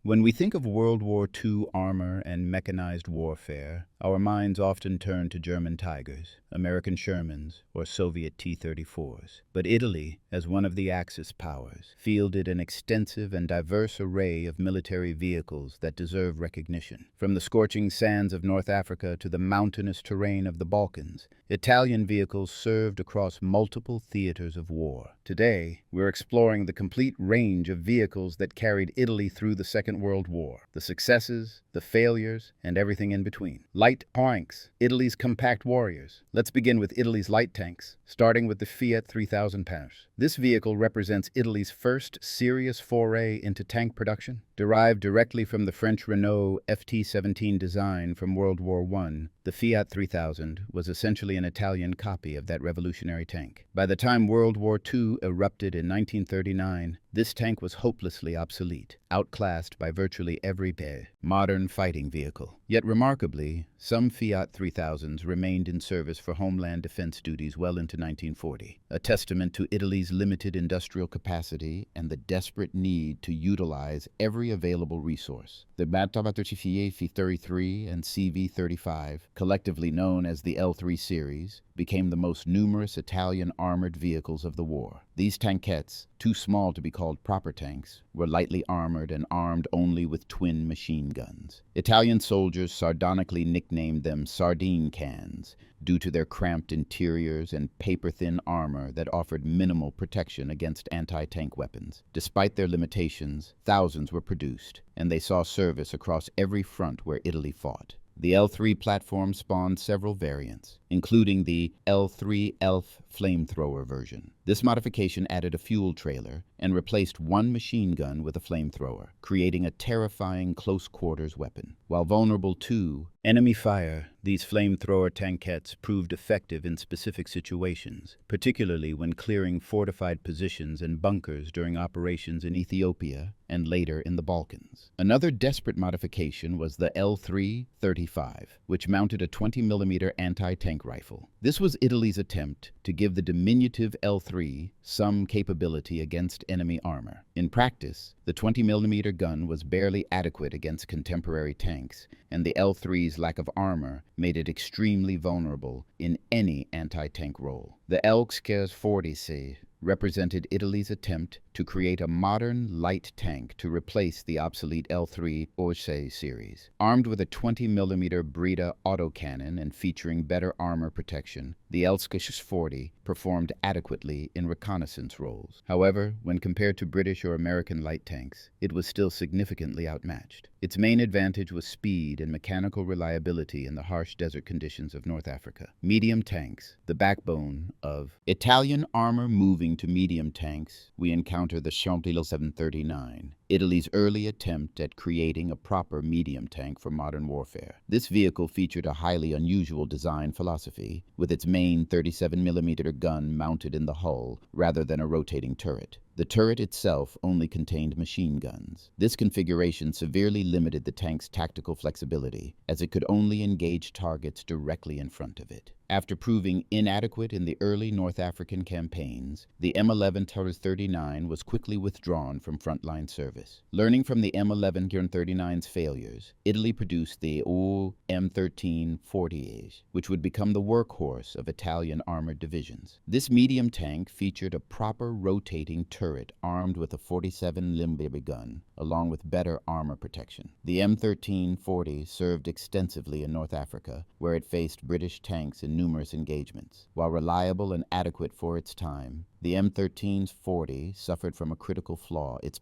When we think of World War II armor and mechanized warfare, our minds often turn to German Tigers, American Shermans, or Soviet T-34s. But Italy, as one of the Axis powers, fielded an extensive and diverse array of military vehicles that deserve recognition. From the scorching sands of North Africa to the mountainous terrain of the Balkans, Italian vehicles served across multiple theaters of war. Today, we're exploring the complete range of vehicles that carried Italy through the Second World War, the successes, the failures, and everything in between. Light tanks, Italy's compact warriors. Let's begin with Italy's light tanks, starting with the Fiat 3000 Pers. This vehicle represents Italy's first serious foray into tank production. Derived directly from the French Renault FT-17 design from World War I, the Fiat 3000 was essentially an Italian copy of that revolutionary tank. By the time World War II erupted in 1939, this tank was hopelessly obsolete, outclassed by virtually every modern fighting vehicle. Yet remarkably, some Fiat 3000s remained in service for homeland defense duties well into 1940, a testament to Italy's limited industrial capacity and the desperate need to utilize every available resource. The WWII V-33 and CV-35, collectively known as the L3 series, became the most numerous Italian armored vehicles of the war. These tankettes, too small to be called proper tanks, were lightly armored and armed only with twin machine guns. Italian soldiers sardonically nicknamed them sardine cans due to their cramped interiors and paper-thin armor that offered minimal protection against anti-tank weapons. Despite their limitations, thousands were produced, and they saw service across every front where Italy fought. The L3 platform spawned several variants, including the L3 ELF flamethrower version. This modification added a fuel trailer and replaced one machine gun with a flamethrower, creating a terrifying close-quarters weapon. While vulnerable to enemy fire, these flamethrower tankettes proved effective in specific situations, particularly when clearing fortified positions and bunkers during operations in Ethiopia and later in the Balkans. Another desperate modification was the L3-35, which mounted a 20mm anti-tank rifle. This was Italy's attempt to give the diminutive L3 some capability against enemy armor. In practice, the 20mm gun was barely adequate against contemporary tanks, and the L3's lack of armor made it extremely vulnerable in any anti-tank role. The L40C represented Italy's attempt to create a modern light tank to replace the obsolete L3 WWII series. Armed with a 20mm Breda autocannon and featuring better armor protection, the L40 performed adequately in reconnaissance roles. However, when compared to British or American light tanks, it was still significantly outmatched. Its main advantage was speed and mechanical reliability in the harsh desert conditions of North Africa. Medium tanks, the backbone of Italian armor. Moving to medium tanks, we encounter the Chantilly 739, Italy's early attempt at creating a proper medium tank for modern warfare. This vehicle featured a highly unusual design philosophy, with its main 37mm gun mounted in the hull rather than a rotating turret. The turret itself only contained machine guns. This configuration severely limited the tank's tactical flexibility, as it could only engage targets directly in front of it. After proving inadequate in the early North African campaigns, the M11-39 was quickly withdrawn from frontline service. Learning from the M11-39's failures, Italy produced the M1340, which would become the workhorse of Italian armored divisions. This medium tank featured a proper rotating turret armed with a 47mm gun, along with better armor protection. The M1340 served extensively in North Africa, where it faced British tanks in numerous engagements. While reliable and adequate for its time, the M1340 suffered from a critical flaw: its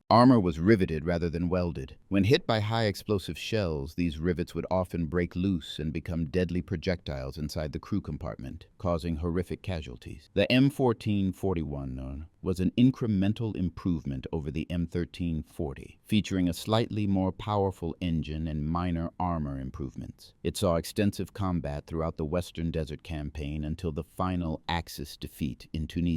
armor was riveted rather than welded. When hit by high explosive shells, these rivets would often break loose and become deadly projectiles inside the crew compartment, causing horrific casualties. The M1441 was an incremental improvement over the M1340, featuring a slightly more powerful engine and minor armor improvements. It saw extensive combat throughout the Western Desert Campaign until the final Axis defeat in Tunisia.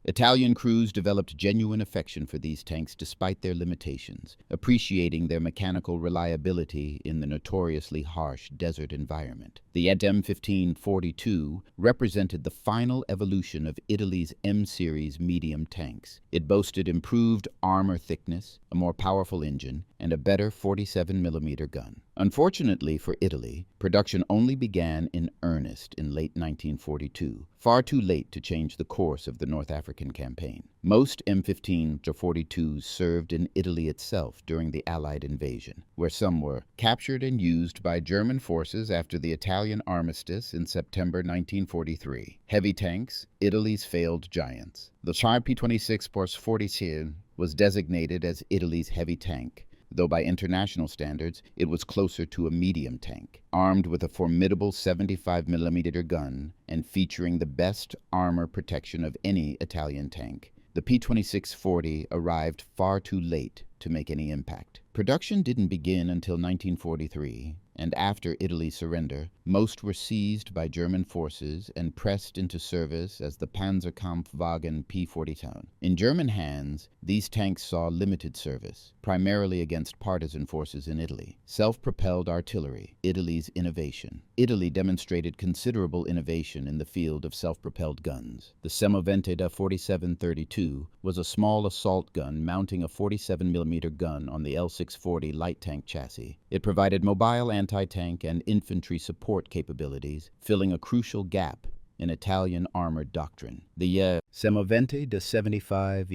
Italian crews developed genuine affection for these tanks despite their limitations, appreciating their mechanical reliability in the notoriously harsh desert environment. The M1542 represented the final evolution of Italy's M-series medium tanks. It boasted improved armor thickness, a more powerful engine, and a better 47mm gun. Unfortunately for Italy, production only began in earnest in late 1942, far too late to change the course of the North African campaign. Most M15-42s served in Italy itself during the Allied invasion, where some were captured and used by German forces after the Italian armistice in September 1943. Heavy tanks, Italy's failed giants. The Char P-26-46 was designated as Italy's heavy tank, though by international standards it was closer to a medium tank. Armed with a formidable 75mm gun and featuring the best armor protection of any Italian tank, the P-2640 arrived far too late to make any impact. Production didn't begin until 1943, and after Italy's surrender, most were seized by German forces and pressed into service as the Panzerkampfwagen P-40. In German hands, these tanks saw limited service, primarily against partisan forces in Italy. Self-propelled artillery, Italy's innovation. Italy demonstrated considerable innovation in the field of self-propelled guns. The Semovente da 4732 was a small assault gun mounting a 47mm gun on the L640 light tank chassis. It provided mobile anti-tank and infantry support capabilities, filling a crucial gap in Italian armored doctrine. The Semovente da 75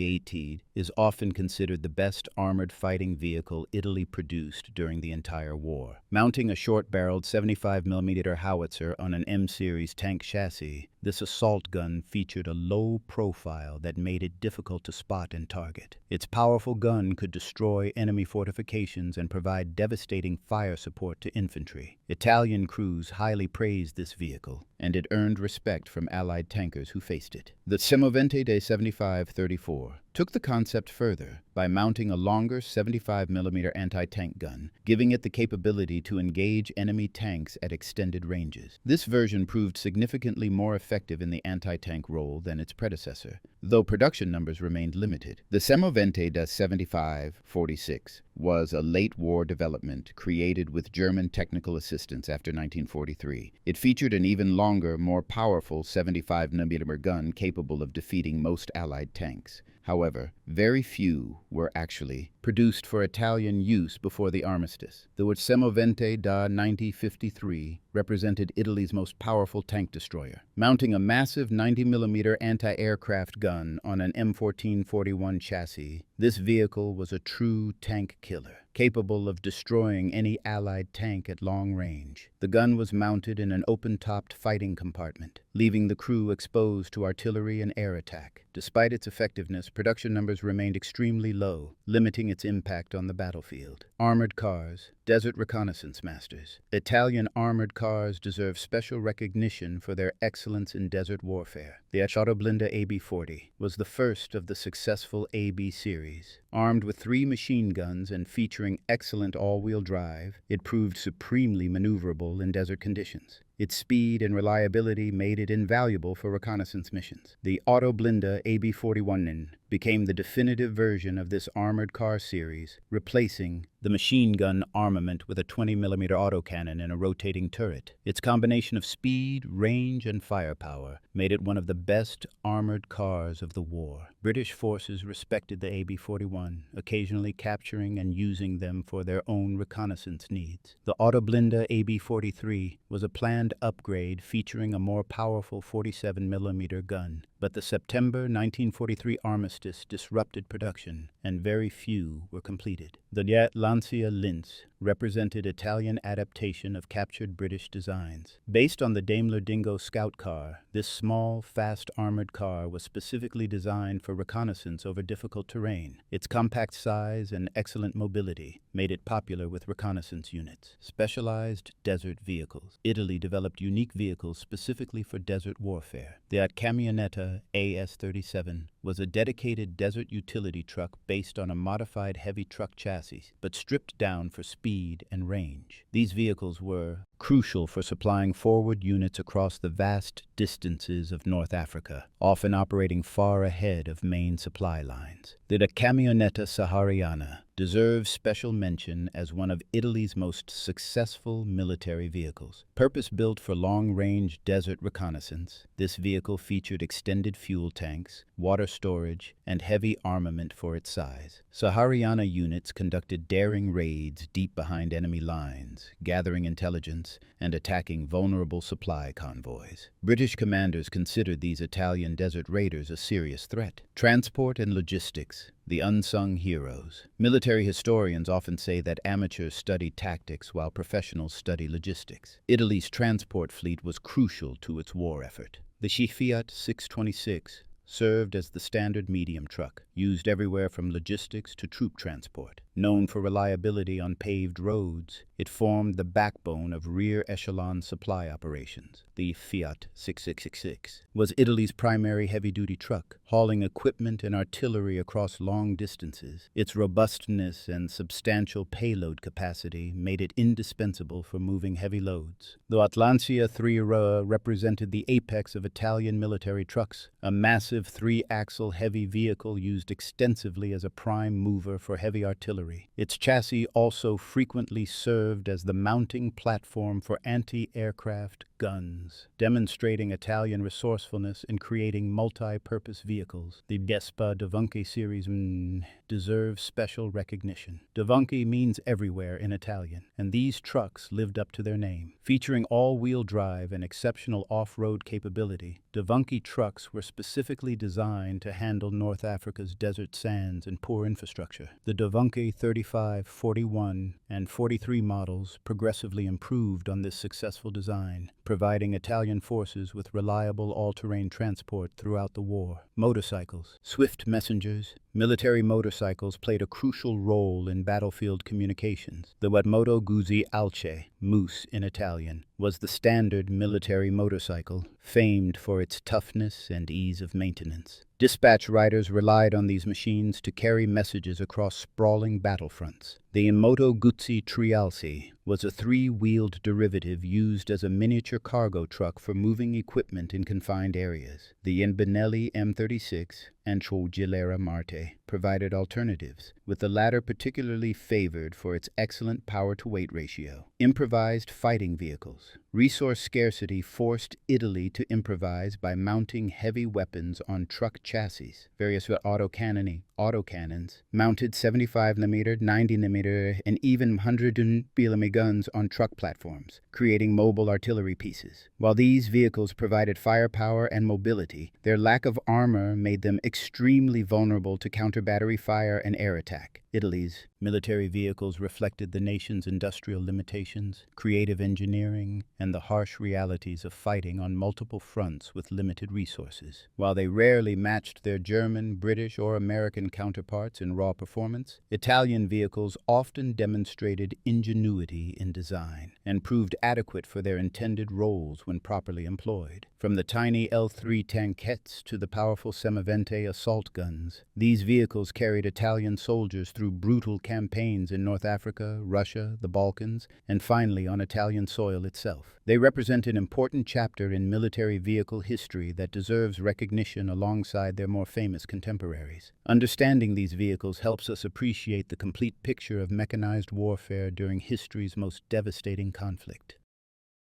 is often considered the best armored fighting vehicle Italy produced during the entire war. Mounting a short-barreled 75mm howitzer on an M-series tank chassis, this assault gun featured a low profile that made it difficult to spot and target. Its powerful gun could destroy enemy fortifications and provide devastating fire support to infantry. Italian crews highly praised this vehicle, and it earned respect from Allied tankers who faced it. The Semovente da 75-34 took the concept further by mounting a longer 75mm anti-tank gun, giving it the capability to engage enemy tanks at extended ranges. This version proved significantly more effective in the anti-tank role than its predecessor, though production numbers remained limited. The Semovente da 75-46 was a late-war development created with German technical assistance after 1943. It featured an even longer, more powerful 75mm gun capable of defeating most Allied tanks. However, very few were actually produced for Italian use before the armistice. The Semovente da 90-53 represented Italy's most powerful tank destroyer. Mounting a massive 90mm anti-aircraft gun on an M1441 chassis, this vehicle was a true tank killer, capable of destroying any Allied tank at long range. The gun was mounted in an open-topped fighting compartment, leaving the crew exposed to artillery and air attack. Despite its effectiveness, production numbers remained extremely low, limiting its impact on the battlefield. Armored cars, desert reconnaissance masters. Italian armored cars deserve special recognition for their excellence in desert warfare. The Autoblinda AB-40 was the first of the successful AB series. Armed with 3 machine guns and featuring excellent all-wheel drive, it proved supremely maneuverable in desert conditions. Its speed and reliability made it invaluable for reconnaissance missions. The Autoblinda AB-41 became the definitive version of this armored car series, replacing the machine gun armament with a 20mm autocannon and a rotating turret. Its combination of speed, range, and firepower made it one of the best armored cars of the war. British forces respected the AB-41, occasionally capturing and using them for their own reconnaissance needs. The Autoblinda AB-43 was a planned upgrade featuring a more powerful 47mm gun, but the September 1943 armistice disrupted production, and very few were completed. The Lancia Lince represented Italian adaptation of captured British designs. Based on the Daimler Dingo scout car, this small, fast armored car was specifically designed for reconnaissance over difficult terrain. Its compact size and excellent mobility made it popular with reconnaissance units. Specialized desert vehicles. Italy developed unique vehicles specifically for desert warfare. The Camionetta AS-37 was a dedicated desert utility truck based on a modified heavy truck chassis, but stripped down for speed and range. These vehicles were crucial for supplying forward units across the vast distances of North Africa, often operating far ahead of main supply lines. The Camionetta Sahariana deserves special mention as one of Italy's most successful military vehicles. Purpose-built for long-range desert reconnaissance, this vehicle featured extended fuel tanks, water storage, and heavy armament for its size. Sahariana units conducted daring raids deep behind enemy lines, gathering intelligence and attacking vulnerable supply convoys. British commanders considered these Italian desert raiders a serious threat. Transport and logistics, the unsung heroes. Military historians often say that amateurs study tactics while professionals study logistics. Italy's transport fleet was crucial to its war effort. The Fiat 626 served as the standard medium truck, used everywhere from logistics to troop transport. Known for reliability on paved roads, it formed the backbone of rear-echelon supply operations. The Fiat 666 was Italy's primary heavy-duty truck, hauling equipment and artillery across long distances. Its robustness and substantial payload capacity made it indispensable for moving heavy loads. The Lancia 3 represented the apex of Italian military trucks, a massive three-axle heavy vehicle used extensively as a prime mover for heavy artillery. Its chassis also frequently served as the mounting platform for anti-aircraft guns, demonstrating Italian resourcefulness in creating multi-purpose vehicles. The Vespa Davanti series deserves special recognition. Davanti means everywhere in Italian, and these trucks lived up to their name. Featuring all-wheel drive and exceptional off-road capability, Davanti trucks were specifically designed to handle North Africa's desert sands and poor infrastructure. The Davanti 35, 41, and 43 models progressively improved on this successful design, providing Italian forces with reliable all-terrain transport throughout the war. Motorcycles. Swift messengers. Military motorcycles played a crucial role in battlefield communications. The Moto Guzzi Alce, Moose in Italian, was the standard military motorcycle, famed for its toughness and ease of maintenance. Dispatch riders relied on these machines to carry messages across sprawling battlefronts. The Moto Guzzi Trialci was a three-wheeled derivative used as a miniature cargo truck for moving equipment in confined areas. The Benelli M36 and Gilera Marte provided alternatives, with the latter particularly favored for its excellent power-to-weight ratio. Improvised fighting vehicles. Resource scarcity forced Italy to improvise by mounting heavy weapons on truck chassis. Various autocannons mounted 75mm, 90mm, and even 100mm guns on truck platforms, creating mobile artillery pieces. While these vehicles provided firepower and mobility, their lack of armor made them extremely vulnerable to counter-battery fire and air attack. Italy's military vehicles reflected the nation's industrial limitations, creative engineering, and the harsh realities of fighting on multiple fronts with limited resources. While they rarely matched their German, British, or American counterparts in raw performance, Italian vehicles often demonstrated ingenuity in design and proved adequate for their intended roles when properly employed. From the tiny L3 tankettes to the powerful Semovente assault guns, these vehicles carried Italian soldiers through brutal campaigns in North Africa, Russia, the Balkans, and finally on Italian soil itself. They represent an important chapter in military vehicle history that deserves recognition alongside their more famous contemporaries. Understanding these vehicles helps us appreciate the complete picture of mechanized warfare during history's most devastating conflict.